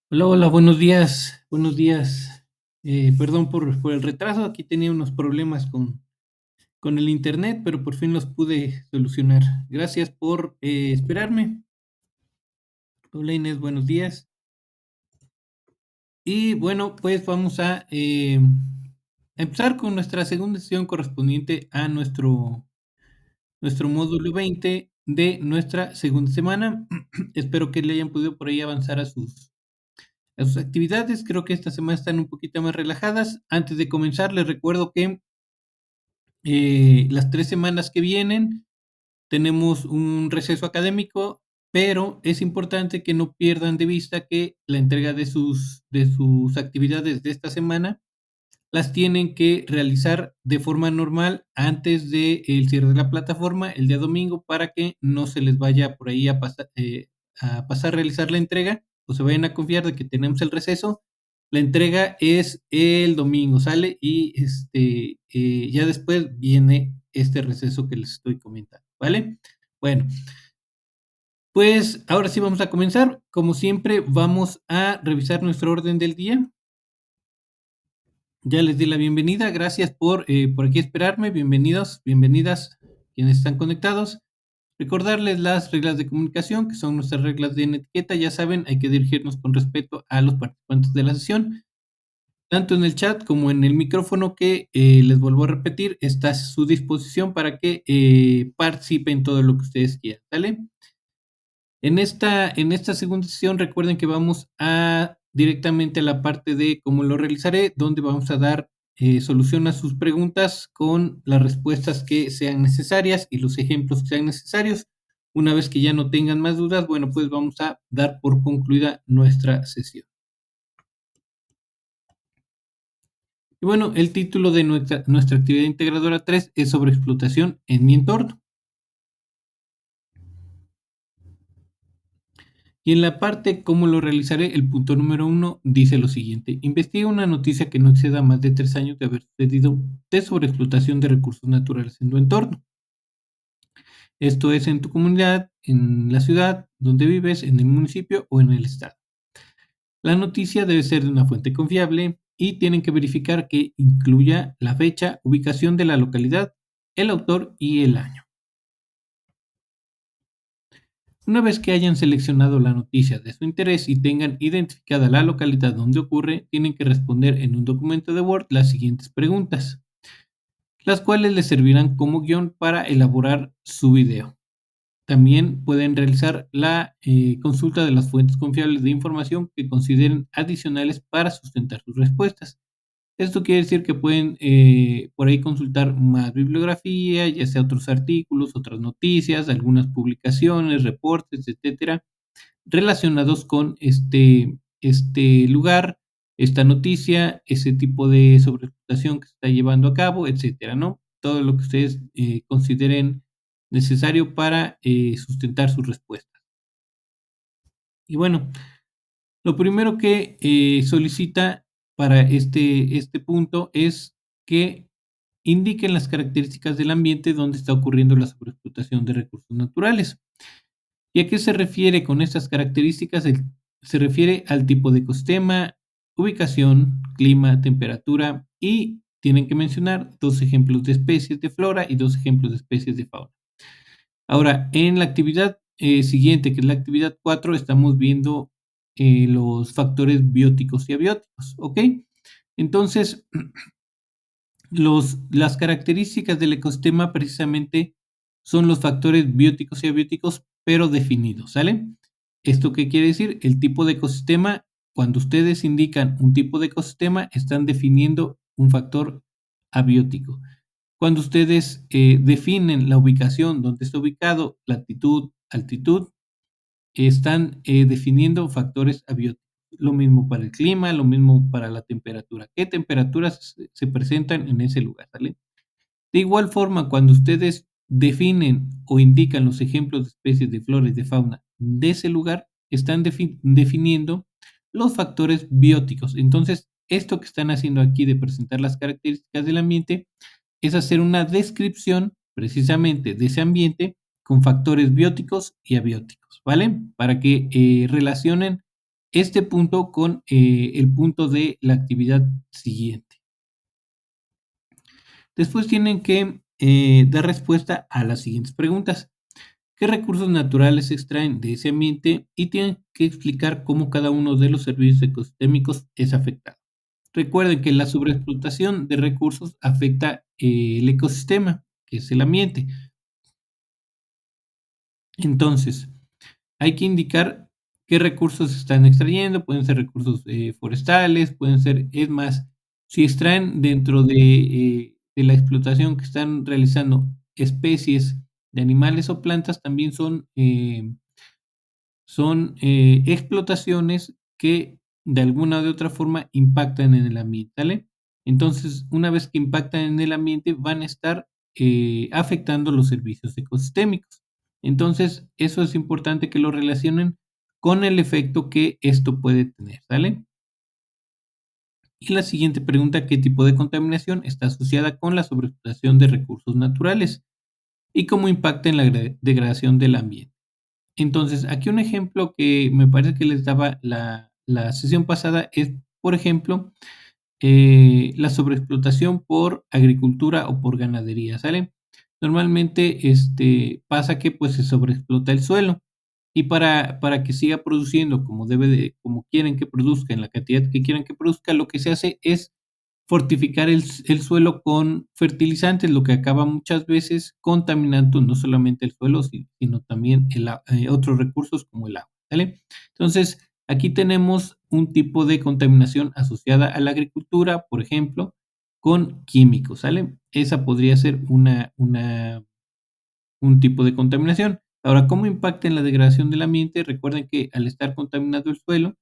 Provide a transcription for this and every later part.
Hola, hola, buenos días, buenos días. Perdón por el retraso, aquí tenía unos problemas con el internet, pero por fin los pude solucionar. Gracias por esperarme. Hola Inés, buenos días. Y bueno, pues vamos a empezar con nuestra segunda sesión correspondiente a nuestro módulo 20 de nuestra segunda semana. Espero que le hayan podido por ahí avanzar a sus actividades. Creo que esta semana están un poquito más relajadas. Antes de comenzar, les recuerdo que las 3 semanas que vienen tenemos un receso académico, pero es importante que no pierdan de vista que la entrega de sus actividades de esta semana las tienen que realizar de forma normal antes del cierre de la plataforma el día domingo para que no se les vaya por ahí a pasar a realizar la entrega o se vayan a confiar de que tenemos el receso. La entrega es el domingo, sale y ya después viene este receso que les estoy comentando, ¿vale? Bueno, pues ahora sí vamos a comenzar. Como siempre, vamos a revisar nuestro orden del día. Ya les di la bienvenida, gracias por aquí esperarme, bienvenidos, bienvenidas quienes están conectados. Recordarles las reglas de comunicación, que son nuestras reglas de etiqueta, ya saben, hay que dirigirnos con respeto a los participantes de la sesión, tanto en el chat como en el micrófono que les vuelvo a repetir, está a su disposición para que participen todo lo que ustedes quieran, ¿vale? En esta segunda sesión, recuerden que vamos a directamente a la parte de cómo lo realizaré, donde vamos a dar solución a sus preguntas con las respuestas que sean necesarias y los ejemplos que sean necesarios. Una vez que ya no tengan más dudas, bueno, pues vamos a dar por concluida nuestra sesión. Y bueno, el título de nuestra actividad integradora 3 es sobre explotación en mi entorno. Y en la parte cómo lo realizaré, el punto número 1 dice lo siguiente: investiga una noticia que no exceda más de 3 años de haber sucedido de sobreexplotación de recursos naturales en tu entorno. Esto es en tu comunidad, en la ciudad donde vives, en el municipio o en el estado. La noticia debe ser de una fuente confiable y tienen que verificar que incluya la fecha, ubicación de la localidad, el autor y el año. Una vez que hayan seleccionado la noticia de su interés y tengan identificada la localidad donde ocurre, tienen que responder en un documento de Word las siguientes preguntas, las cuales les servirán como guión para elaborar su video. También pueden realizar la consulta de las fuentes confiables de información que consideren adicionales para sustentar sus respuestas. Esto quiere decir que pueden por ahí consultar más bibliografía, ya sea otros artículos, otras noticias, algunas publicaciones, reportes, etcétera, relacionados con este lugar, esta noticia, ese tipo de sobreexplotación que se está llevando a cabo, etcétera, ¿no? Todo lo que ustedes consideren necesario para sustentar su respuesta. Y bueno, lo primero que solicita para este punto es que indiquen las características del ambiente donde está ocurriendo la sobreexplotación de recursos naturales. ¿Y a qué se refiere con estas características? Se refiere al tipo de ecosistema, ubicación, clima, temperatura y tienen que mencionar dos ejemplos de especies de flora y dos ejemplos de especies de fauna. Ahora, en la actividad siguiente, que es la actividad 4, estamos viendo los factores bióticos y abióticos, ¿ok? Entonces, las características del ecosistema precisamente son los factores bióticos y abióticos, pero definidos, ¿sale? ¿Esto qué quiere decir? El tipo de ecosistema, cuando ustedes indican un tipo de ecosistema, están definiendo un factor abiótico. Cuando ustedes definen la ubicación, donde está ubicado, latitud, altitud, están definiendo factores abióticos. Lo mismo para el clima, lo mismo para la temperatura. ¿Qué temperaturas se presentan en ese lugar? ¿Sale? De igual forma, cuando ustedes definen o indican los ejemplos de especies de flora y de fauna de ese lugar, están definiendo los factores bióticos. Entonces, esto que están haciendo aquí de presentar las características del ambiente es hacer una descripción precisamente de ese ambiente con factores bióticos y abióticos, ¿vale? Para que relacionen este punto con el punto de la actividad siguiente. Después tienen que dar respuesta a las siguientes preguntas. ¿Qué recursos naturales se extraen de ese ambiente? Y tienen que explicar cómo cada uno de los servicios ecosistémicos es afectado. Recuerden que la sobreexplotación de recursos afecta el ecosistema, que es el ambiente. Entonces, hay que indicar qué recursos se están extrayendo, pueden ser recursos forestales, pueden ser, es más, si extraen dentro de la explotación que están realizando especies de animales o plantas, también son explotaciones que de alguna o de otra forma impactan en el ambiente, ¿sale? Entonces, una vez que impactan en el ambiente, van a estar afectando los servicios ecosistémicos. Entonces, eso es importante que lo relacionen con el efecto que esto puede tener, ¿sale? Y la siguiente pregunta, ¿qué tipo de contaminación está asociada con la sobreexplotación de recursos naturales y cómo impacta en la degradación del ambiente? Entonces, aquí un ejemplo que me parece que les daba la sesión pasada es, por ejemplo, la sobreexplotación por agricultura o por ganadería, ¿sale? Normalmente, pasa que, pues, se sobreexplota el suelo y para que siga produciendo como quieren que produzca, en la cantidad que quieran que produzca, lo que se hace es fortificar el suelo con fertilizantes, lo que acaba muchas veces contaminando no solamente el suelo, sino también otros recursos como el agua, ¿sale? Entonces, aquí tenemos un tipo de contaminación asociada a la agricultura, por ejemplo, con químicos, ¿sale? Esa podría ser un tipo de contaminación. Ahora, ¿cómo impacta en la degradación del ambiente? Recuerden que al estar contaminado el suelo,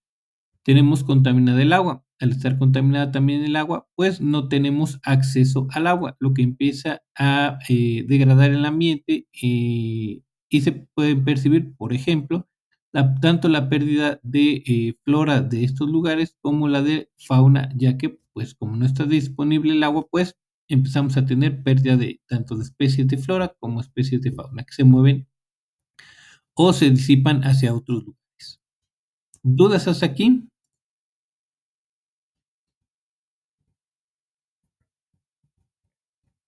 tenemos contaminada el agua. Al estar contaminada también el agua, pues no tenemos acceso al agua, lo que empieza a degradar el ambiente y se pueden percibir, por ejemplo, tanto la pérdida de flora de estos lugares como la de fauna, ya que pues como no está disponible el agua, pues empezamos a tener pérdida de tanto de especies de flora como especies de fauna que se mueven o se disipan hacia otros lugares. ¿Dudas hasta aquí?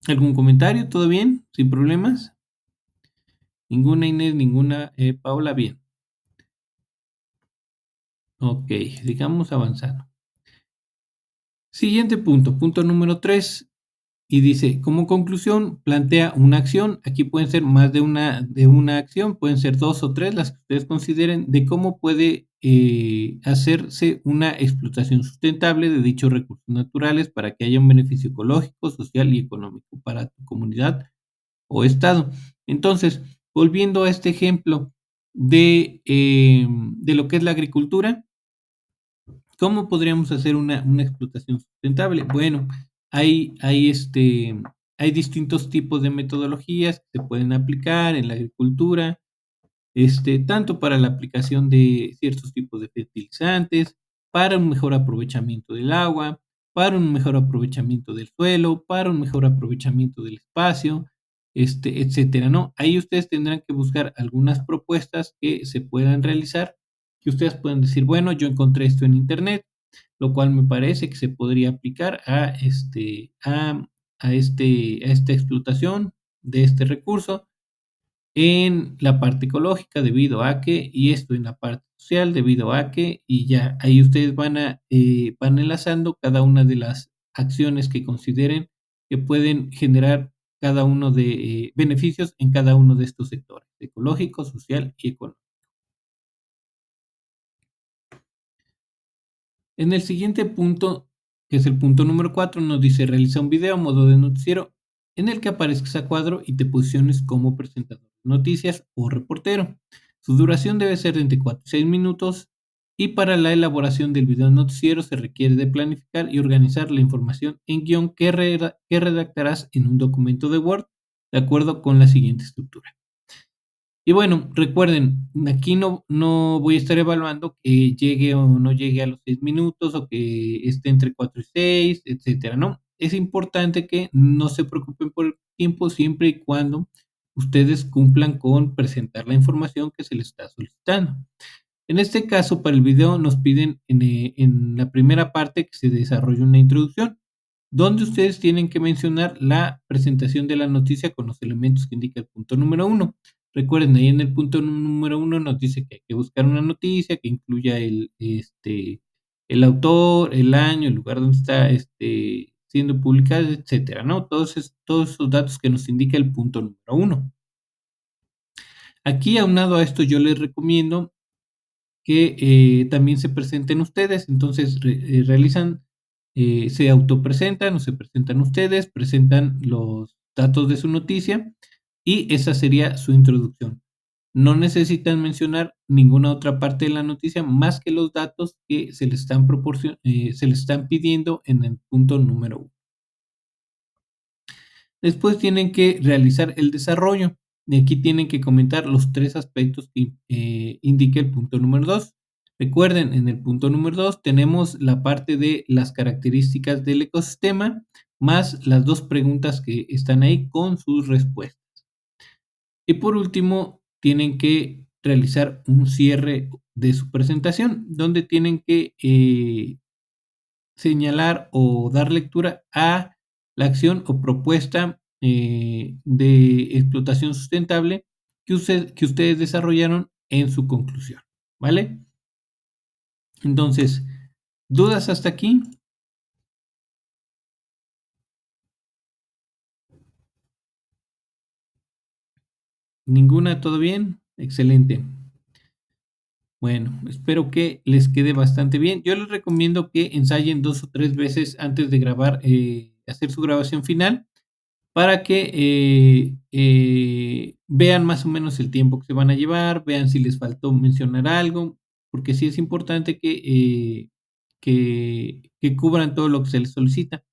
¿Algún comentario? ¿Todo bien? ¿Sin problemas? Ninguna Inés, ninguna Paula, bien. Ok, sigamos avanzando. Siguiente punto, punto número 3. Y dice, como conclusión, plantea una acción. Aquí pueden ser más de una acción, pueden ser dos o tres, las que ustedes consideren, de cómo puede hacerse una explotación sustentable de dichos recursos naturales para que haya un beneficio ecológico, social y económico para tu comunidad o estado. Entonces, volviendo a este ejemplo de lo que es la agricultura, ¿cómo podríamos hacer una explotación sustentable? Bueno, hay distintos tipos de metodologías que se pueden aplicar en la agricultura, tanto para la aplicación de ciertos tipos de fertilizantes, para un mejor aprovechamiento del agua, para un mejor aprovechamiento del suelo, para un mejor aprovechamiento del espacio, etcétera, ¿no? Ahí ustedes tendrán que buscar algunas propuestas que se puedan realizar, que ustedes puedan decir, bueno, yo encontré esto en internet, lo cual me parece que se podría aplicar a esta explotación de este recurso en la parte ecológica debido a que, y esto en la parte social debido a que, y ya ahí ustedes van enlazando cada una de las acciones que consideren que pueden generar cada uno de beneficios en cada uno de estos sectores, ecológico, social y económico. En el siguiente punto, que es el punto número 4, nos dice realiza un video a modo de noticiero en el que aparezcas a cuadro y te posiciones como presentador de noticias o reportero. Su duración debe ser de entre 4 y 6 minutos y para la elaboración del video noticiero se requiere de planificar y organizar la información en guión que redactarás en un documento de Word de acuerdo con la siguiente estructura. Y bueno, recuerden, aquí no voy a estar evaluando que llegue o no llegue a los 6 minutos o que esté entre 4 y 6, etcétera, ¿no? Es importante que no se preocupen por el tiempo siempre y cuando ustedes cumplan con presentar la información que se les está solicitando. En este caso, para el video nos piden en la primera parte que se desarrolle una introducción, donde ustedes tienen que mencionar la presentación de la noticia con los elementos que indica el punto número uno. Recuerden, ahí en el punto número uno nos dice que hay que buscar una noticia que incluya el autor, el año, el lugar donde está siendo publicada, etcétera, ¿no? Todos esos datos que nos indica el punto número uno. Aquí, aunado a esto, yo les recomiendo que también se presenten ustedes. Entonces, realizan, se autopresentan o se presentan ustedes, presentan los datos de su noticia y esa sería su introducción. No necesitan mencionar ninguna otra parte de la noticia más que los datos que se les están pidiendo en el punto número uno. Después tienen que realizar el desarrollo. Y aquí tienen que comentar los 3 aspectos que indica el punto número 2. Recuerden, en el punto número 2 tenemos la parte de las características del ecosistema, más las 2 preguntas que están ahí con sus respuestas. Y por último, tienen que realizar un cierre de su presentación, donde tienen que señalar o dar lectura a la acción o propuesta de explotación sustentable que ustedes desarrollaron en su conclusión, ¿vale? Entonces, ¿dudas hasta aquí? ¿Ninguna? ¿Todo bien? Excelente. Bueno, espero que les quede bastante bien. Yo les recomiendo que ensayen 2 o 3 veces antes de grabar, hacer su grabación final para que vean más o menos el tiempo que se van a llevar, vean si les faltó mencionar algo, porque sí es importante que cubran todo lo que se les solicita.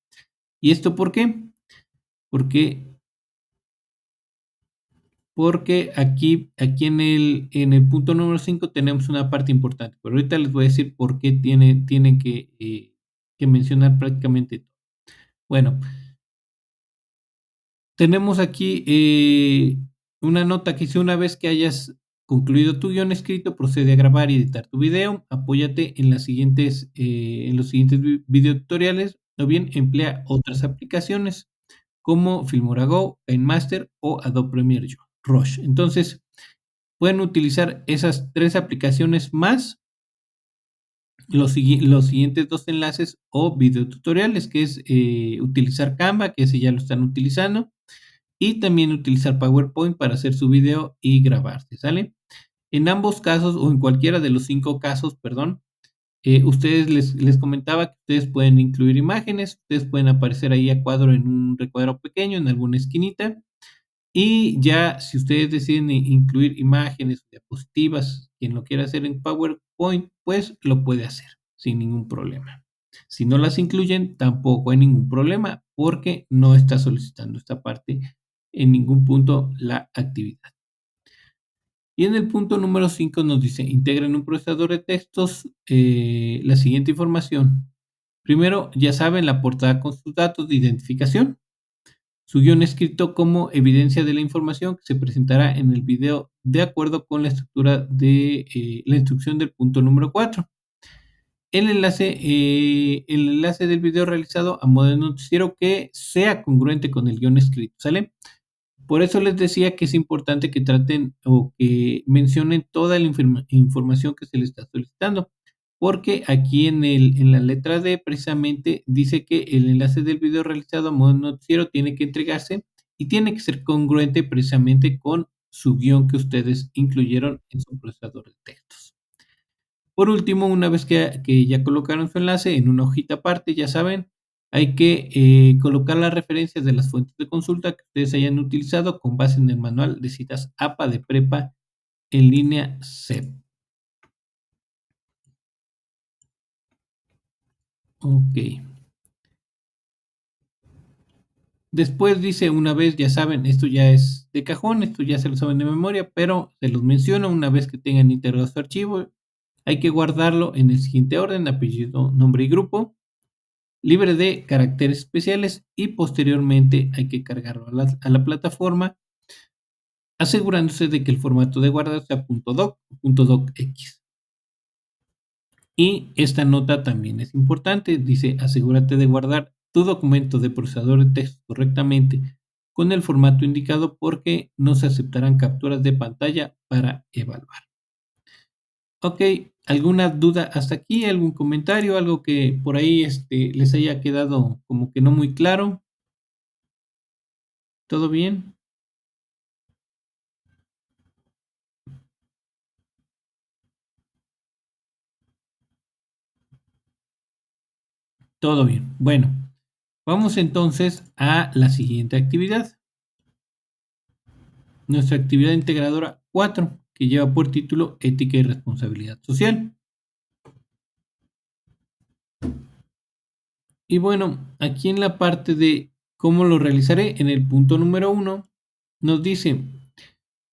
¿Y esto por qué? Porque, porque aquí en el punto número 5 tenemos una parte importante, pero ahorita les voy a decir por qué tienen que mencionar prácticamente todo. Bueno, tenemos aquí una nota que dice: una vez que hayas concluido tu guión escrito, procede a grabar y editar tu video. Apóyate en los siguientes video tutoriales o bien emplea otras aplicaciones como Filmora Go, KineMaster o Adobe Premiere Rush. Entonces, pueden utilizar esas 3 aplicaciones más los siguientes 2 enlaces o video tutoriales, que es utilizar Canva, que ese ya lo están utilizando, y también utilizar PowerPoint para hacer su video y grabarse, ¿sale? En ambos casos, o en cualquiera de los 5 casos, perdón, ustedes les comentaba que ustedes pueden incluir imágenes, ustedes pueden aparecer ahí a cuadro en un recuadro pequeño, en alguna esquinita, y ya si ustedes deciden incluir imágenes, diapositivas, quien lo quiera hacer en PowerPoint, pues lo puede hacer sin ningún problema. Si no las incluyen, tampoco hay ningún problema porque no está solicitando esta parte en ningún punto la actividad. Y en el punto número 5 nos dice: integra en un procesador de textos la siguiente información. Primero, ya saben, la portada con sus datos de identificación, su guión escrito como evidencia de la información que se presentará en el video de acuerdo con la estructura de la instrucción del punto número 4. El enlace del video realizado a modo de noticiero que sea congruente con el guión escrito, ¿sale? Por eso les decía que es importante que traten o que mencionen toda la información que se les está solicitando, porque aquí en la letra D precisamente dice que el enlace del video realizado a modo noticiero tiene que entregarse y tiene que ser congruente precisamente con su guión que ustedes incluyeron en su procesador de textos. Por último, una vez que ya colocaron su enlace en una hojita aparte, ya saben, hay que colocar las referencias de las fuentes de consulta que ustedes hayan utilizado con base en el manual de citas APA de prepa en línea CEP. Ok. Después dice, una vez, ya saben, esto ya es de cajón, esto ya se lo saben de memoria, pero se los menciono una vez que tengan integrado su archivo, hay que guardarlo en el siguiente orden: apellido, nombre y grupo, libre de caracteres especiales, y posteriormente hay que cargarlo a la plataforma, asegurándose de que el formato de guardado sea .doc o .docx. Y esta nota también es importante. Dice, asegúrate de guardar tu documento de procesador de texto correctamente con el formato indicado porque no se aceptarán capturas de pantalla para evaluar. Ok, ¿alguna duda hasta aquí? ¿Algún comentario? ¿Algo que por ahí les haya quedado como que no muy claro? ¿Todo bien? Todo bien. Bueno, vamos entonces a la siguiente actividad. Nuestra actividad integradora 4, que lleva por título Ética y Responsabilidad Social. Y bueno, aquí en la parte de cómo lo realizaré, en el punto número 1, nos dice,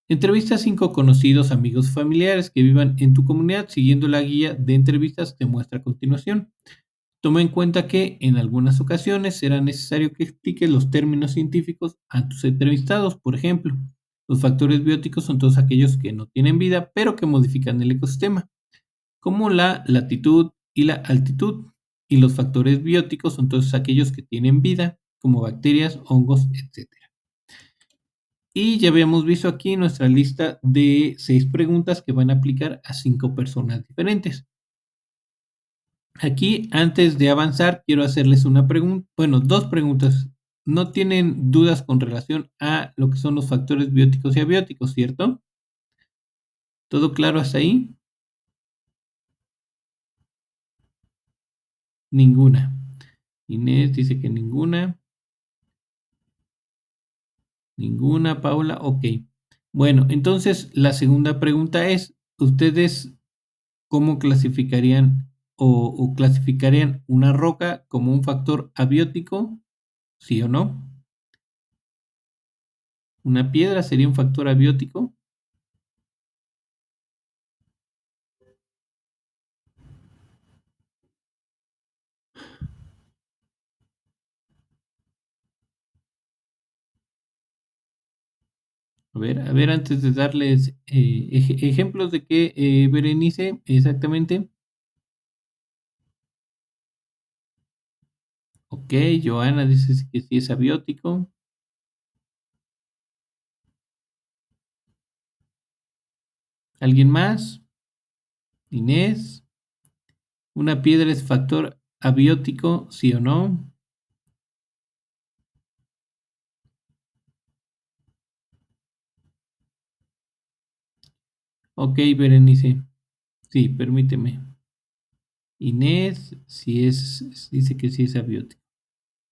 entrevista a 5 conocidos, amigos, familiares que vivan en tu comunidad siguiendo la guía de entrevistas que muestra a continuación. Toma en cuenta que en algunas ocasiones será necesario que expliques los términos científicos a tus entrevistados. Por ejemplo, los factores bióticos son todos aquellos que no tienen vida, pero que modifican el ecosistema, como la latitud y la altitud. Y los factores bióticos son todos aquellos que tienen vida, como bacterias, hongos, etcétera. Y ya habíamos visto aquí nuestra lista de 6 preguntas que van a aplicar a 5 personas diferentes. Aquí, antes de avanzar, quiero hacerles una pregunta, bueno, 2 preguntas. No tienen dudas con relación a lo que son los factores bióticos y abióticos, ¿cierto? ¿Todo claro hasta ahí? Ninguna. Inés dice que ninguna. Ninguna, Paula. Ok. Bueno, entonces la segunda pregunta es, ¿ustedes cómo clasificarían o clasificarían una roca como un factor abiótico? ¿Sí o no? ¿Una piedra sería un factor abiótico? A ver, antes de darles ejemplos de qué, Berenice, exactamente. Ok, Joana dice que sí es abiótico. ¿Alguien más? Inés, ¿una piedra es factor abiótico, sí o no? Ok, Berenice, sí, permíteme. Inés, sí dice que sí es abiótico.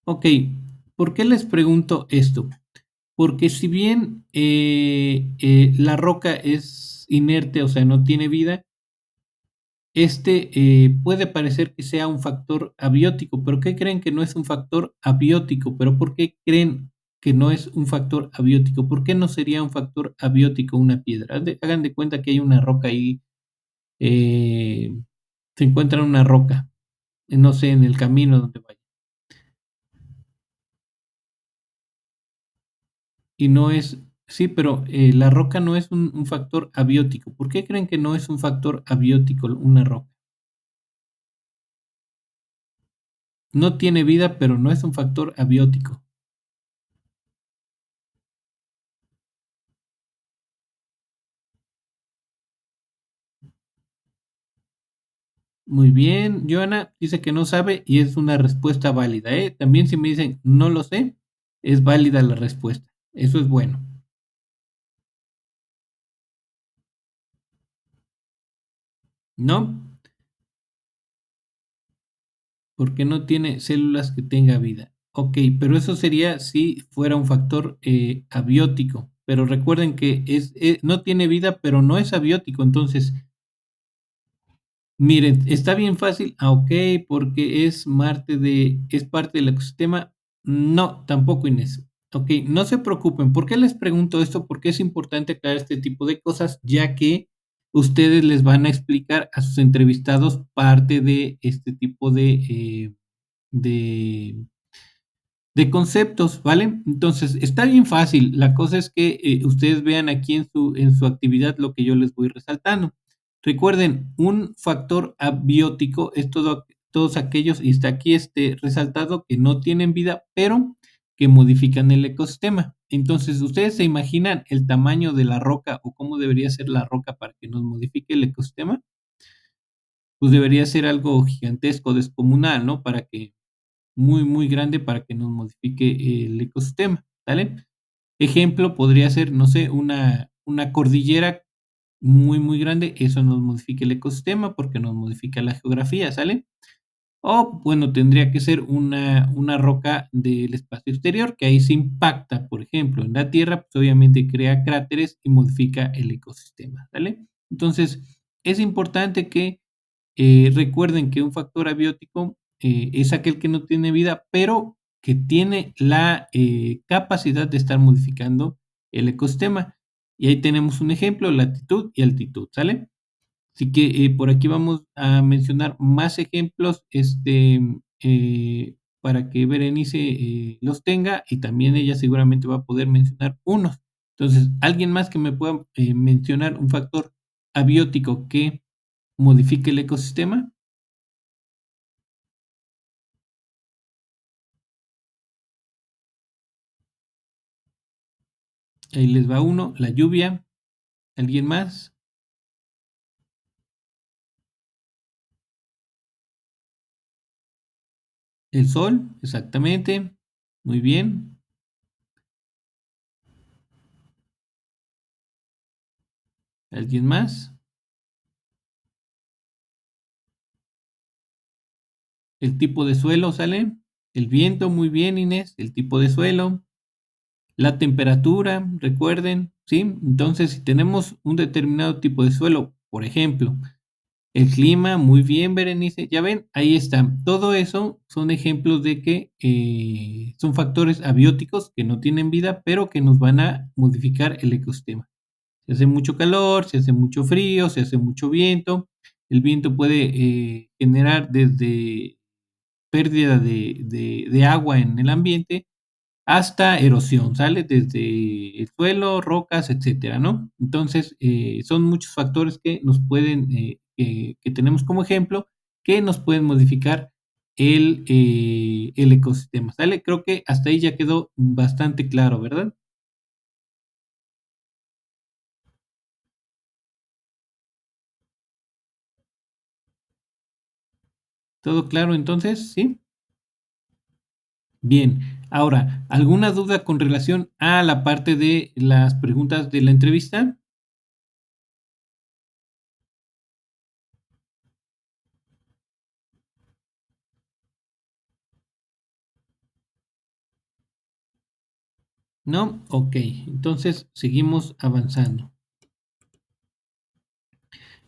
Ok, ¿por qué les pregunto esto? Porque si bien la roca es inerte, o sea, no tiene vida, puede parecer que sea un factor abiótico, pero ¿qué creen que no es un factor abiótico? ¿Pero por qué creen que no es un factor abiótico? ¿Por qué no sería un factor abiótico una piedra? Hagan de cuenta que hay una roca ahí, eh, se encuentra una roca, no sé, en el camino donde vaya, y no es, sí, pero la roca no es un factor abiótico. ¿Por qué creen que no es un factor abiótico una roca? No tiene vida, pero no es un factor abiótico. Muy bien, Joana dice que no sabe y es una respuesta válida, ¿eh? También si me dicen no lo sé, es válida la respuesta. Eso es bueno. ¿No? Porque no tiene células que tenga vida. Ok, pero eso sería si fuera un factor abiótico. Pero recuerden que no tiene vida, pero no es abiótico. Entonces, miren, está bien fácil. Ah, ok, porque es parte del ecosistema. No, tampoco, Inés. Ok, no se preocupen. ¿Por qué les pregunto esto? Porque es importante aclarar este tipo de cosas, ya que ustedes les van a explicar a sus entrevistados parte de este tipo de, de conceptos, ¿vale? Entonces, está bien fácil. La cosa es que ustedes vean aquí en su actividad lo que yo les voy resaltando. Recuerden, un factor abiótico es todos aquellos, y está aquí resaltado, que no tienen vida, pero que modifican el ecosistema. Entonces, ¿ustedes se imaginan el tamaño de la roca o cómo debería ser la roca para que nos modifique el ecosistema? Pues debería ser algo gigantesco, descomunal, ¿no? Para que muy, muy grande para que nos modifique el ecosistema, ¿sale? Ejemplo podría ser, no sé, una cordillera muy, muy grande, eso nos modifica el ecosistema porque nos modifica la geografía, ¿sale? O bueno, tendría que ser una roca del espacio exterior, que ahí se impacta, por ejemplo, en la Tierra, pues obviamente crea cráteres y modifica el ecosistema, ¿sale? Entonces, es importante que recuerden que un factor abiótico es aquel que no tiene vida, pero que tiene la capacidad de estar modificando el ecosistema. Y ahí tenemos un ejemplo, latitud y altitud, ¿sale? Así que por aquí vamos a mencionar más ejemplos, para que Berenice los tenga y también ella seguramente va a poder mencionar unos. Entonces, ¿alguien más que me pueda mencionar un factor abiótico que modifique el ecosistema? Ahí les va uno, la lluvia. ¿Alguien más? El sol, exactamente. Muy bien. ¿Alguien más? El tipo de suelo, ¿sale? El viento, muy bien, Inés. El tipo de suelo. La temperatura, recuerden, ¿sí? Entonces, si tenemos un determinado tipo de suelo, por ejemplo, el clima, muy bien, Berenice, ya ven, ahí está. Todo eso son ejemplos de que son factores abióticos que no tienen vida, pero que nos van a modificar el ecosistema. Si hace mucho calor, si hace mucho frío, si hace mucho viento. El viento puede generar desde pérdida de agua en el ambiente hasta erosión, ¿sale? Desde el suelo, rocas, etcétera, ¿no? Entonces, son muchos factores que nos pueden, que tenemos como ejemplo, que nos pueden modificar el ecosistema, ¿sale? Creo que hasta ahí ya quedó bastante claro, ¿verdad? ¿Todo claro entonces? ¿Sí? Bien. Ahora, ¿alguna duda con relación a la parte de las preguntas de la entrevista? ¿No? Ok, entonces seguimos avanzando.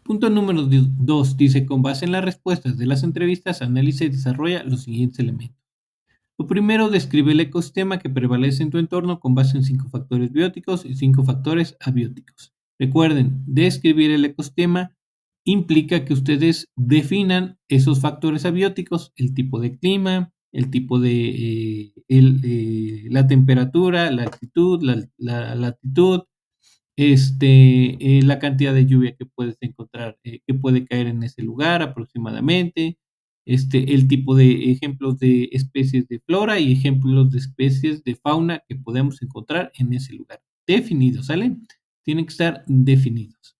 Punto número 2 dice, con base en las respuestas de las entrevistas, analiza y desarrolla los siguientes elementos. Lo primero, describe el ecosistema que prevalece en tu entorno con base en 5 factores bióticos y 5 factores abióticos. Recuerden, describir el ecosistema implica que ustedes definan esos factores abióticos, el tipo de clima, el tipo de la temperatura, la altitud, la latitud, la cantidad de lluvia que puedes encontrar, que puede caer en ese lugar aproximadamente, el tipo de ejemplos de especies de flora y ejemplos de especies de fauna que podemos encontrar en ese lugar. Definidos, ¿sale? Tienen que estar definidos.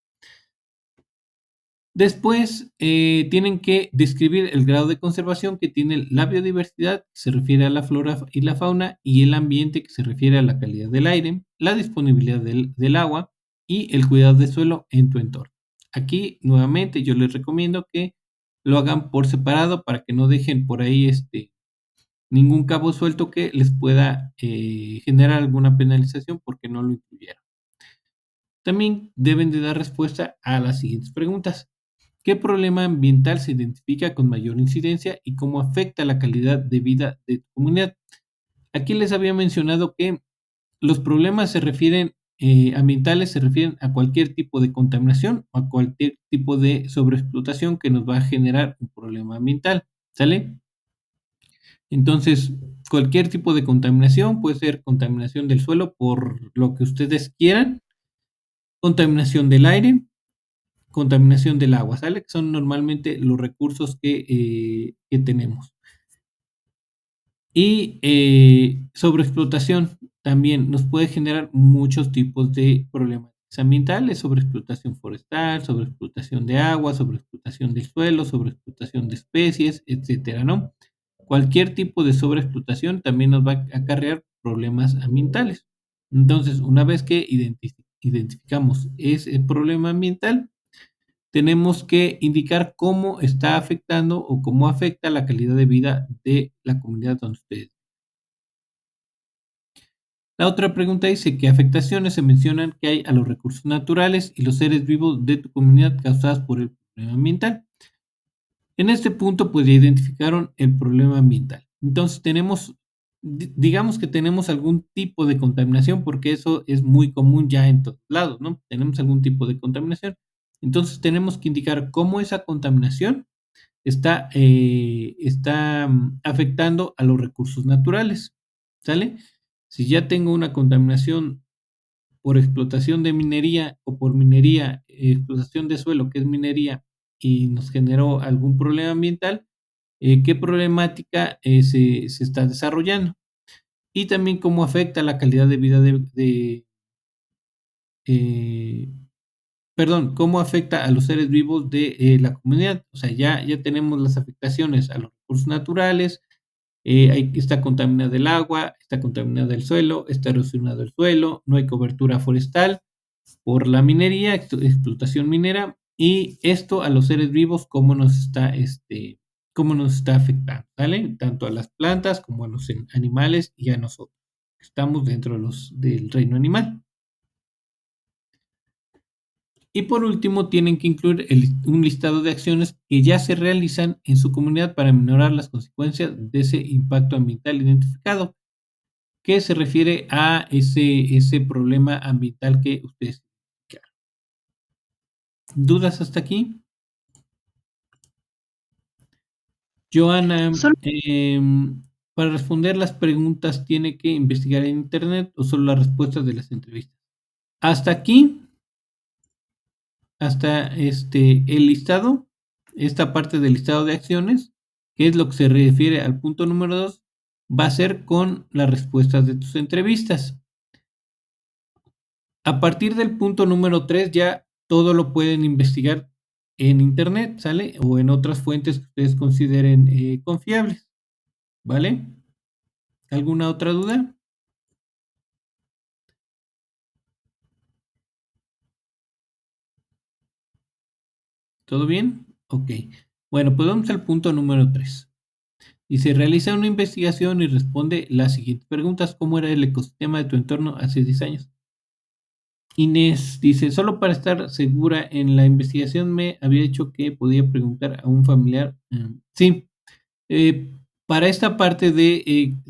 Después, tienen que describir el grado de conservación que tiene la biodiversidad, que se refiere a la flora y la fauna, y el ambiente, que se refiere a la calidad del aire, la disponibilidad del agua y el cuidado del suelo en tu entorno. Aquí, nuevamente, yo les recomiendo que lo hagan por separado para que no dejen por ahí ningún cabo suelto que les pueda generar alguna penalización porque no lo incluyeron. También deben de dar respuesta a las siguientes preguntas. ¿Qué problema ambiental se identifica con mayor incidencia y cómo afecta la calidad de vida de tu comunidad? Aquí les había mencionado que los problemas ambientales se refieren a cualquier tipo de contaminación o a cualquier tipo de sobreexplotación que nos va a generar un problema ambiental, ¿sale? Entonces, cualquier tipo de contaminación puede ser contaminación del suelo por lo que ustedes quieran, contaminación del aire, contaminación del agua, ¿sale? Que son normalmente los recursos que tenemos. Y sobreexplotación también nos puede generar muchos tipos de problemas ambientales, sobreexplotación forestal, sobreexplotación de agua, sobreexplotación del suelo, sobreexplotación de especies, etcétera, ¿no? Cualquier tipo de sobreexplotación también nos va a acarrear problemas ambientales. Entonces, una vez que identificamos ese problema ambiental, tenemos que indicar cómo está afectando o cómo afecta la calidad de vida de la comunidad donde ustedes. La otra pregunta dice: ¿qué afectaciones se mencionan que hay a los recursos naturales y los seres vivos de tu comunidad causadas por el problema ambiental? En este punto, pues ya identificaron el problema ambiental. Entonces, digamos que tenemos algún tipo de contaminación, porque eso es muy común ya en todos lados, ¿no? Tenemos algún tipo de contaminación. Entonces, tenemos que indicar cómo esa contaminación está afectando a los recursos naturales, ¿sale? Si ya tengo una contaminación por explotación de minería o por minería, explotación de suelo, que es minería, y nos generó algún problema ambiental, ¿qué problemática se está desarrollando? Y también cómo afecta la calidad de vida eh, perdón, cómo afecta a los seres vivos de la comunidad. O sea, ya tenemos las afectaciones a los recursos naturales, está contaminado el agua, está contaminado el suelo, está erosionado el suelo, no hay cobertura forestal por la minería, explotación minera, y esto a los seres vivos, cómo nos está afectando, ¿vale? Tanto a las plantas como a los animales y a nosotros. Estamos dentro del reino animal. Y por último, tienen que incluir un listado de acciones que ya se realizan en su comunidad para minorar las consecuencias de ese impacto ambiental identificado, que se refiere a ese problema ambiental que ustedes identificaron. ¿Dudas hasta aquí? Joana, Solo, para responder las preguntas, ¿tiene que investigar en internet o solo las respuestas de las entrevistas? Hasta aquí, hasta el listado, esta parte del listado de acciones, que es lo que se refiere al punto número 2, va a ser con las respuestas de tus entrevistas. A partir del punto número 3 ya todo lo pueden investigar en internet, ¿sale? O en otras fuentes que ustedes consideren confiables, ¿vale? ¿Alguna otra duda? ¿Todo bien? Ok. Bueno, pues vamos al punto número 3. Dice, realiza una investigación y responde las siguientes preguntas. ¿Cómo era el ecosistema de tu entorno hace 10 años? Inés dice, solo para estar segura, en la investigación me había dicho que podía preguntar a un familiar. Sí, eh, para esta parte del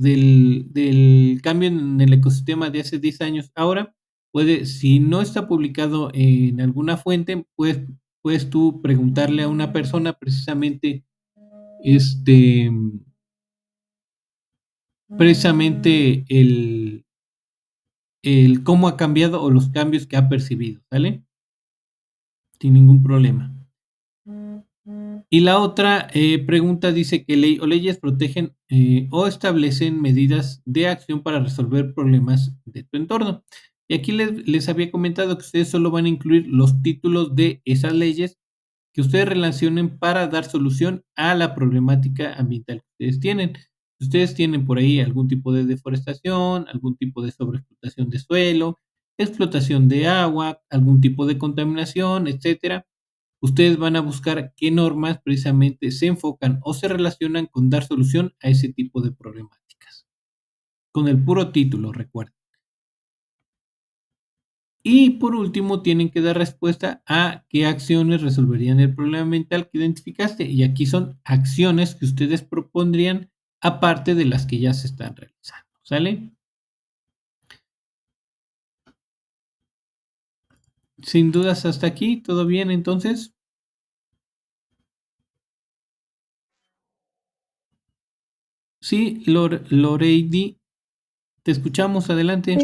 cambio en el ecosistema de hace 10 años, ahora si no está publicado en alguna fuente, puedes tú preguntarle a una persona precisamente, este, el cómo ha cambiado o los cambios que ha percibido, ¿sale? Sin ningún problema. Y la otra pregunta dice que ley o leyes protegen o establecen medidas de acción para resolver problemas de tu entorno. Y aquí les había comentado que ustedes solo van a incluir los títulos de esas leyes que ustedes relacionen para dar solución a la problemática ambiental que ustedes tienen. Si ustedes tienen por ahí algún tipo de deforestación, algún tipo de sobreexplotación de suelo, explotación de agua, algún tipo de contaminación, etcétera, ustedes van a buscar qué normas precisamente se enfocan o se relacionan con dar solución a ese tipo de problemáticas. Con el puro título, recuerden. Y por último, tienen que dar respuesta a qué acciones resolverían el problema ambiental que identificaste. Y aquí son acciones que ustedes propondrían aparte de las que ya se están realizando. ¿Sale? Sin dudas hasta aquí, ¿todo bien entonces? Sí, Loreidi. Te escuchamos, adelante.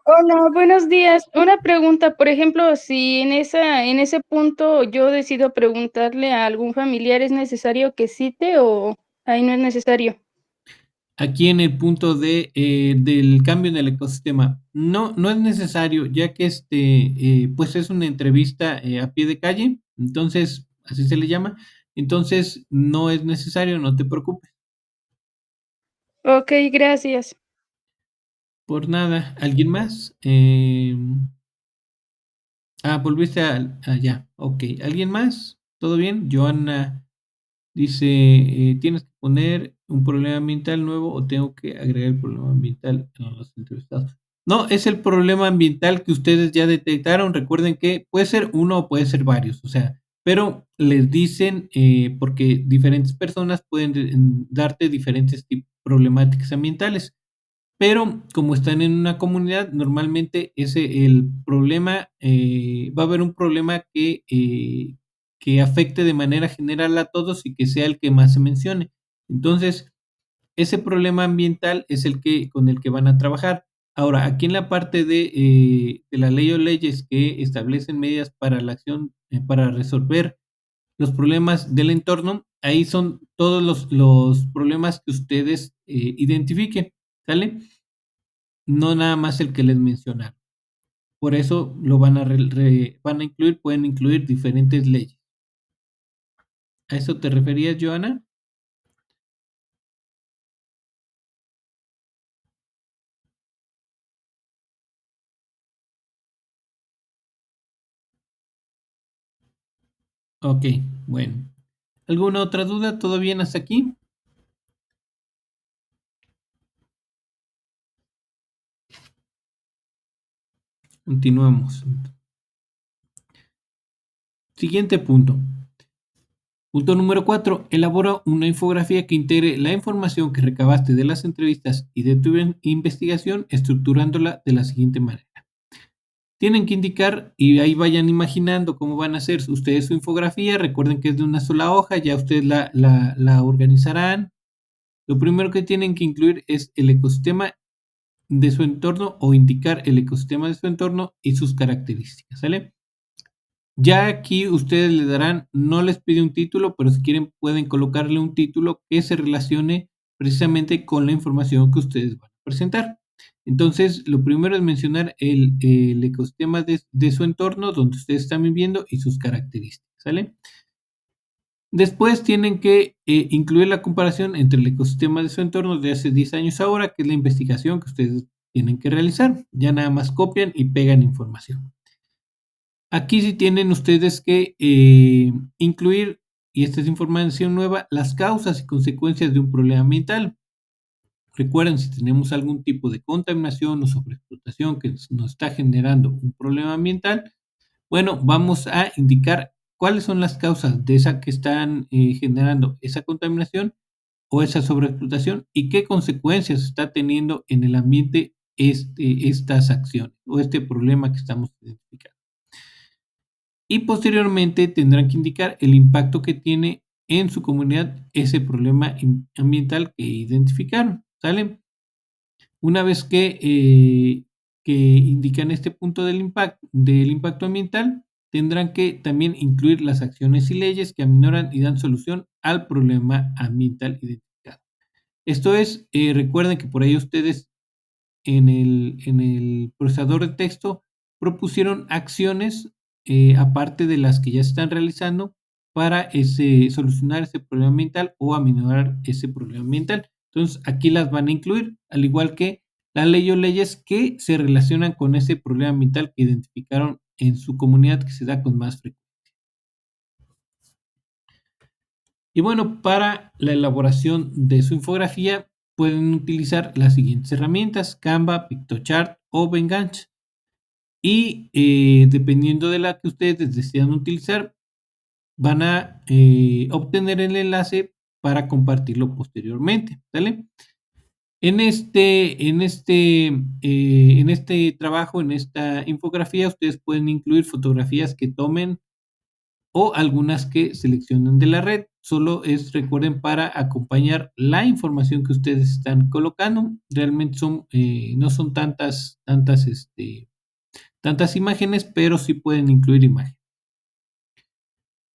Hola, buenos días. Una pregunta, por ejemplo, si en ese punto yo decido preguntarle a algún familiar, ¿es necesario que cite o ahí no es necesario? Aquí en el punto del cambio en el ecosistema. No, no es necesario, ya que pues es una entrevista a pie de calle, entonces, así se le llama. Entonces, no es necesario, no te preocupes. Ok, gracias. Por nada. ¿Alguien más? Volviste allá. Ok. ¿Alguien más? ¿Todo bien? Joana dice, ¿tienes que poner un problema ambiental nuevo o tengo que agregar el problema ambiental a los entrevistados? No, es el problema ambiental que ustedes ya detectaron. Recuerden que puede ser uno o puede ser varios, o sea, pero les dicen, porque diferentes personas pueden darte diferentes problemáticas ambientales. Pero como están en una comunidad, normalmente el problema, va a haber un problema que afecte de manera general a todos y que sea el que más se mencione. Entonces, ese problema ambiental es con el que van a trabajar. Ahora, aquí en la parte de la ley o leyes que establecen medidas para la acción, para resolver los problemas del entorno, ahí son todos los problemas que ustedes identifiquen, ¿sale? No nada más el que les mencionaron. Por eso lo van a incluir, pueden incluir diferentes leyes. ¿A eso te referías, Joana? Ok, bueno. ¿Alguna otra duda? ¿Todo bien hasta aquí? Continuamos. Siguiente punto. Punto número 4. Elabora una infografía que integre la información que recabaste de las entrevistas y de tu investigación, estructurándola de la siguiente manera. Tienen que indicar y ahí vayan imaginando cómo van a hacer ustedes su infografía. Recuerden que es de una sola hoja, ya ustedes la organizarán. Lo primero que tienen que incluir es el ecosistema de su entorno o indicar el ecosistema de su entorno y sus características, ¿sale? Ya aquí ustedes le darán, no les pide un título, pero si quieren pueden colocarle un título que se relacione precisamente con la información que ustedes van a presentar. Entonces, lo primero es mencionar el ecosistema de su entorno, donde ustedes están viviendo y sus características, ¿sale? Después tienen que incluir la comparación entre el ecosistema de su entorno de hace 10 años ahora, que es la investigación que ustedes tienen que realizar. Ya nada más copian y pegan información. Aquí sí tienen ustedes que incluir, y esta es información nueva, las causas y consecuencias de un problema ambiental. Recuerden, si tenemos algún tipo de contaminación o sobreexplotación que nos está generando un problema ambiental, bueno, vamos a indicar cuáles son las causas de esa que están generando esa contaminación o esa sobreexplotación y qué consecuencias está teniendo en el ambiente estas acciones o este problema que estamos identificando. Y posteriormente tendrán que indicar el impacto que tiene en su comunidad ese problema ambiental que identificaron, ¿sale? Una vez que indican este punto del impacto ambiental, tendrán que también incluir las acciones y leyes que aminoran y dan solución al problema ambiental identificado. Esto es, recuerden que por ahí ustedes en el procesador de texto propusieron acciones aparte de las que ya se están realizando para solucionar ese problema ambiental o aminorar ese problema ambiental. Entonces, aquí las van a incluir, al igual que la ley o leyes que se relacionan con ese problema ambiental que identificaron en su comunidad que se da con más frecuencia. Y bueno, para la elaboración de su infografía pueden utilizar las siguientes herramientas: Canva, Pictochart o Behance. Y dependiendo de la que ustedes decidan utilizar, van a obtener el enlace para compartirlo posteriormente, ¿sale? En este trabajo, en esta infografía, ustedes pueden incluir fotografías que tomen o algunas que seleccionen de la red. solo es, recuerden, para acompañar la información que ustedes están colocando. Realmente no son tantas imágenes, pero sí pueden incluir imágenes.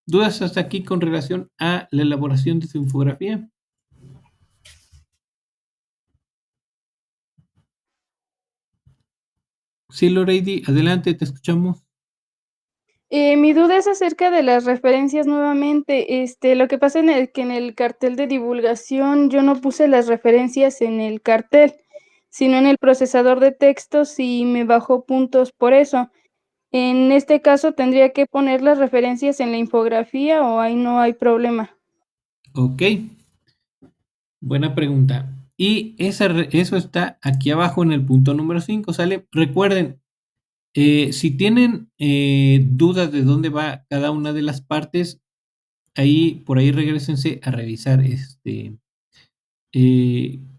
¿Dudas hasta aquí con relación a la elaboración de su infografía? Sí, Loreidi, adelante, te escuchamos. Mi duda es acerca de las referencias nuevamente. Lo que pasa que en el cartel de divulgación yo no puse las referencias en el cartel, sino en el procesador de textos y me bajó puntos por eso. En este caso, ¿tendría que poner las referencias en la infografía o ahí no hay problema? Ok, buena pregunta. Y eso está aquí abajo en el punto número 5, ¿sale? Recuerden, si tienen dudas de dónde va cada una de las partes, por ahí regresense a revisar qué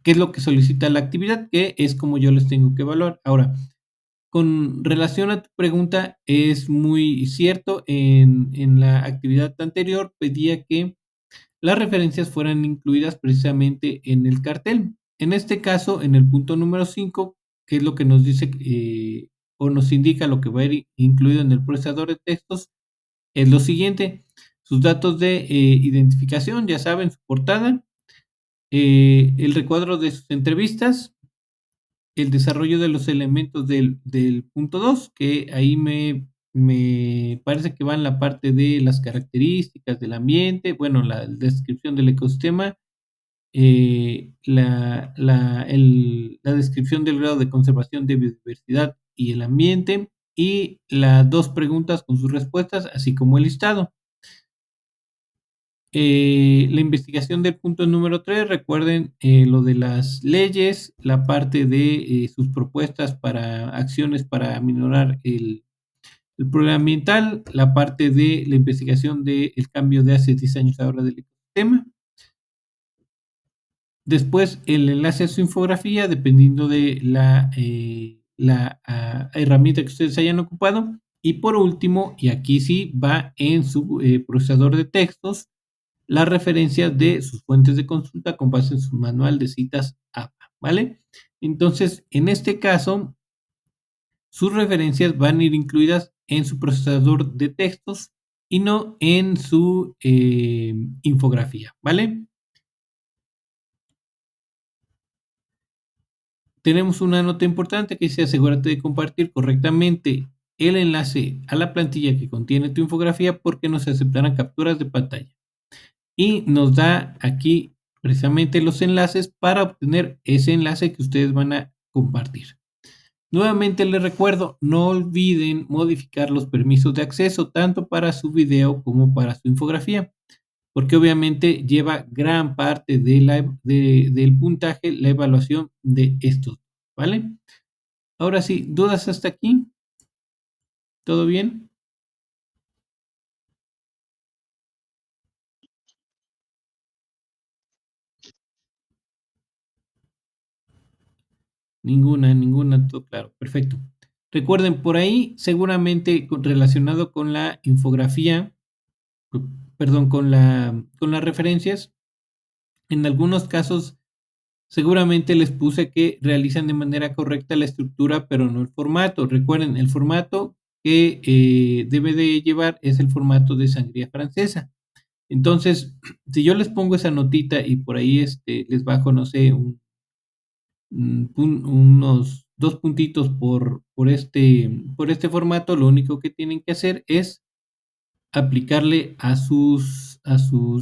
es lo que solicita la actividad, que es como yo les tengo que evaluar. Ahora, con relación a tu pregunta, es muy cierto, en la actividad anterior pedía que las referencias fueran incluidas precisamente en el cartel. En este caso, en el punto número 5, que es lo que nos dice o nos indica lo que va a ir incluido en el procesador de textos, es lo siguiente: sus datos de identificación, ya saben, su portada, el recuadro de sus entrevistas, el desarrollo de los elementos del punto 2, que ahí me parece que va en la parte de las características del ambiente, bueno, la descripción del ecosistema, la descripción del grado de conservación de biodiversidad y el ambiente, y las dos preguntas con sus respuestas, así como el listado. La investigación del punto número 3, recuerden lo de las leyes, la parte de sus propuestas para acciones para aminorar el problema ambiental, la parte de la investigación del cambio de hace 10 años ahora del ecosistema. Después, el enlace a su infografía, dependiendo de la herramienta que ustedes hayan ocupado. Y por último, y aquí sí va en su procesador de textos, las referencias de sus fuentes de consulta con base en su manual de citas APA, ¿vale? Entonces, en este caso, sus referencias van a ir incluidas en su procesador de textos y no en su infografía, ¿vale? Tenemos una nota importante que dice: asegúrate de compartir correctamente el enlace a la plantilla que contiene tu infografía, porque no se aceptarán capturas de pantalla. Y nos da aquí precisamente los enlaces para obtener ese enlace que ustedes van a compartir. Nuevamente les recuerdo, no olviden modificar los permisos de acceso tanto para su video como para su infografía, porque obviamente lleva gran parte del puntaje la evaluación de estos, ¿vale? Ahora sí, ¿dudas hasta aquí? ¿Todo bien? Ninguna, todo claro, perfecto. Recuerden, por ahí seguramente relacionado con la infografía, perdón, con las referencias, en algunos casos seguramente les puse que realizan de manera correcta la estructura, pero no el formato. Recuerden, el formato que debe de llevar es el formato de sangría francesa. Entonces, si yo les pongo esa notita y por ahí les bajo, no sé, unos 2 puntitos por este formato, lo único que tienen que hacer es aplicarle a sus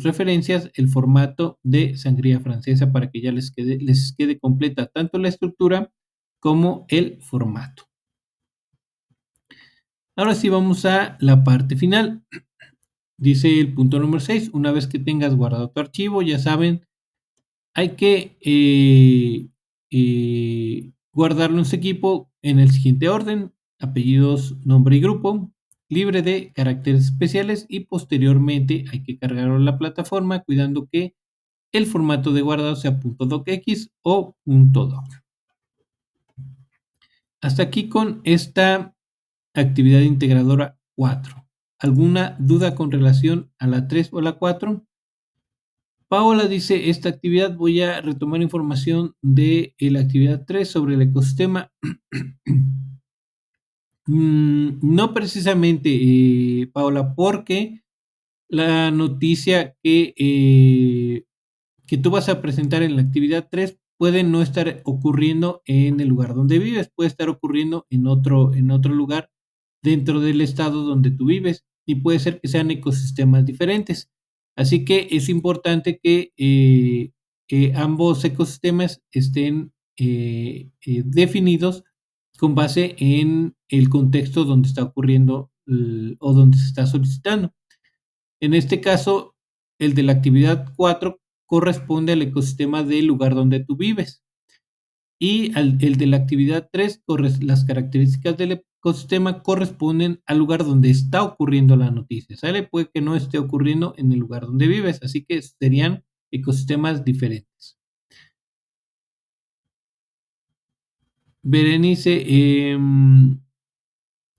referencias el formato de sangría francesa para que ya les quede completa tanto la estructura como el formato. Ahora sí vamos a la parte final. Dice el punto número 6: una vez que tengas guardado tu archivo, ya saben, hay que guardarlo en su equipo en el siguiente orden: apellidos, nombre y grupo, libre de caracteres especiales, y posteriormente hay que cargarlo en la plataforma cuidando que el formato de guardado sea .docx o .doc. Hasta aquí con esta actividad integradora 4. ¿Alguna duda con relación a la 3 o la 4? Paola dice, esta actividad voy a retomar información de la actividad 3 sobre el ecosistema. No precisamente, Paola, porque la noticia que tú vas a presentar en la actividad 3 puede no estar ocurriendo en el lugar donde vives, puede estar ocurriendo en otro lugar dentro del estado donde tú vives y puede ser que sean ecosistemas diferentes. Así que es importante que ambos ecosistemas estén definidos con base en el contexto donde está ocurriendo o donde se está solicitando. En este caso, el de la actividad 4 corresponde al ecosistema del lugar donde tú vives. Y el de la actividad 3, las características del ecosistema corresponden al lugar donde está ocurriendo la noticia. ¿Sale? Puede que no esté ocurriendo en el lugar donde vives, así que serían ecosistemas diferentes. Berenice,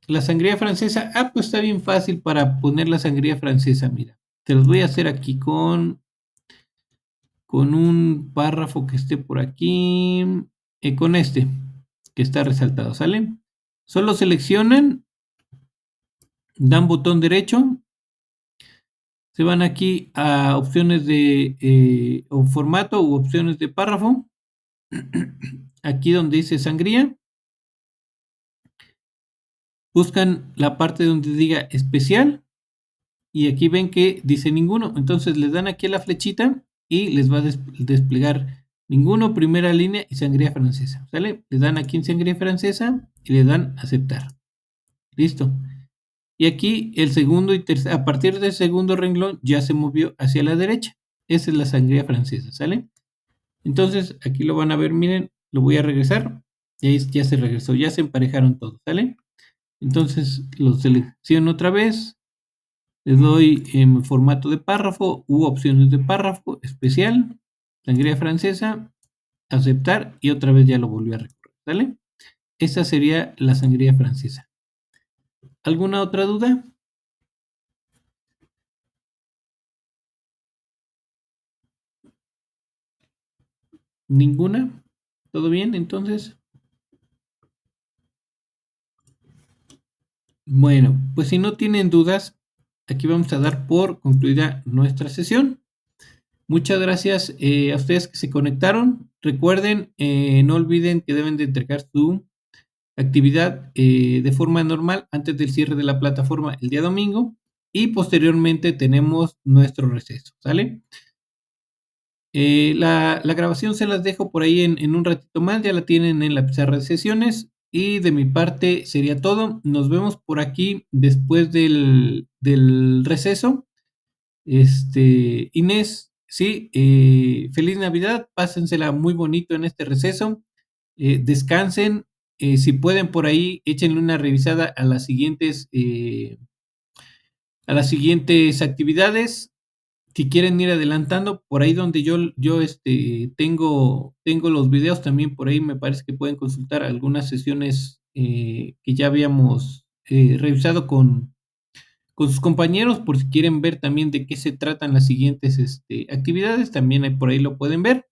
la sangría francesa. Pues está bien fácil para poner la sangría francesa. Mira, te los voy a hacer aquí con un párrafo que esté por aquí, con este que está resaltado, ¿sale? Solo seleccionan, dan botón derecho, se van aquí a opciones de o formato u opciones de párrafo, aquí donde dice sangría, buscan la parte donde diga especial y aquí ven que dice ninguno, entonces les dan aquí a la flechita y les va a desplegar ninguno, primera línea y sangría francesa, ¿sale? Le dan aquí en sangría francesa y le dan aceptar. Listo. Y aquí el segundo y tercer, a partir del segundo renglón ya se movió hacia la derecha. Esa es la sangría francesa, ¿sale? Entonces aquí lo van a ver, miren, lo voy a regresar y ahí ya se regresó, ya se emparejaron todos, ¿sale? Entonces lo selecciono otra vez, le doy en formato de párrafo u opciones de párrafo especial, sangría francesa, aceptar y otra vez ya lo volví a recorrer, ¿sale? Esa sería la sangría francesa. ¿Alguna otra duda? ¿Ninguna? ¿Todo bien entonces? Bueno, pues si no tienen dudas, aquí vamos a dar por concluida nuestra sesión. Muchas gracias a ustedes que se conectaron. Recuerden, no olviden que deben de entregar su actividad de forma normal antes del cierre de la plataforma el día domingo y posteriormente tenemos nuestro receso, ¿sale? La grabación se las dejo por ahí en un ratito más, ya la tienen en la pizarra de sesiones y de mi parte sería todo. Nos vemos por aquí después del receso. Inés, sí, feliz Navidad, pásensela muy bonito en este receso, descansen, si pueden por ahí, échenle una revisada a las siguientes actividades. Si quieren ir adelantando, por ahí donde yo tengo los videos, también por ahí me parece que pueden consultar algunas sesiones que ya habíamos revisado con sus compañeros, por si quieren ver también de qué se tratan las siguientes actividades, también ahí por ahí lo pueden ver.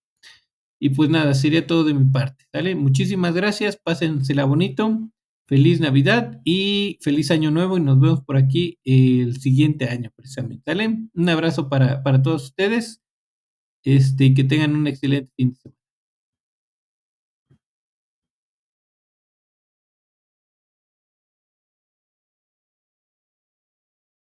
Y pues nada, sería todo de mi parte, ¿vale? Muchísimas gracias, pásensela bonito, feliz Navidad y feliz Año Nuevo y nos vemos por aquí el siguiente año precisamente, ¿vale? Un abrazo para todos ustedes, y que tengan un excelente fin de semana.